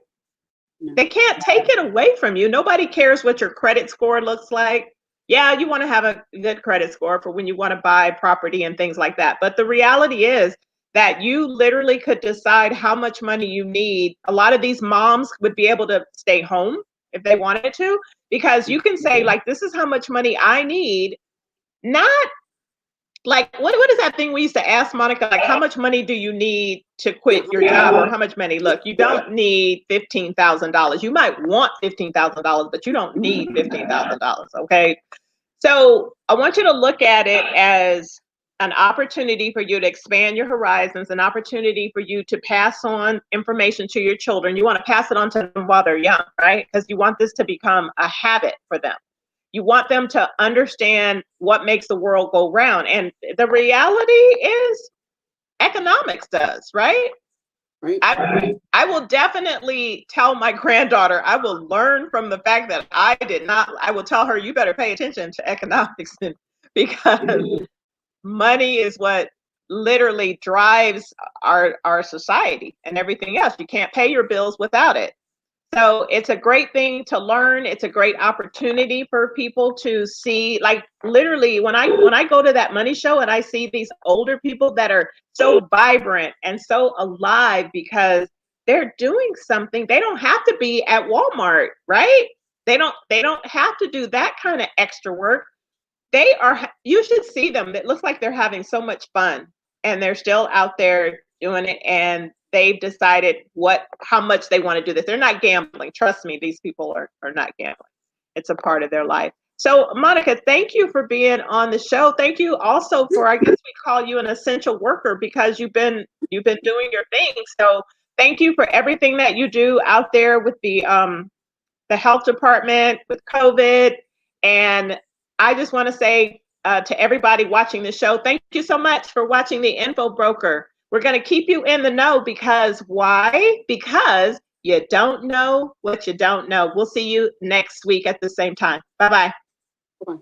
No. They can't take it away from you. Nobody cares what your credit score looks like. Yeah, you want to have a good credit score for when you want to buy property and things like that. But the reality is that you literally could decide how much money you need. A lot of these moms would be able to stay home if they wanted to, because you can say, like, this is how much money I need. Not like, what is that thing we used to ask Monica, like, how much money do you need to quit your job, or how much money? Look, you don't need $15,000. You might want $15,000, but you don't need $15,000, okay? So I want you to look at it as an opportunity for you to expand your horizons, an opportunity for you to pass on information to your children. You want to pass it on to them while they're young, right? Because you want this to become a habit for them. You want them to understand what makes the world go round. And the reality is economics does, right? Right. I will definitely tell my granddaughter, I will learn from the fact that I will tell her, you better pay attention to economics, because money is what literally drives our society and everything else. You can't pay your bills without it. So it's a great thing to learn. It's a great opportunity for people to see, like, literally when I go to that money show and I see these older people that are so vibrant and so alive because they're doing something. They don't have to be at Walmart, right? They don't have to do that kind of extra work. You should see them. It looks like they're having so much fun, and they're still out there doing it, and they've decided how much they want to do this. They're not gambling. Trust me, these people are not gambling. It's a part of their life. So Monica, thank you for being on the show. Thank you also for, I guess we call you an essential worker, because you've been doing your thing. So thank you for everything that you do out there with the health department, with COVID. And I just want to say to everybody watching the show, thank you so much for watching the Info Broker. We're going to keep you in the know, because why? Because you don't know what you don't know. We'll see you next week at the same time. Bye-bye. Bye-bye.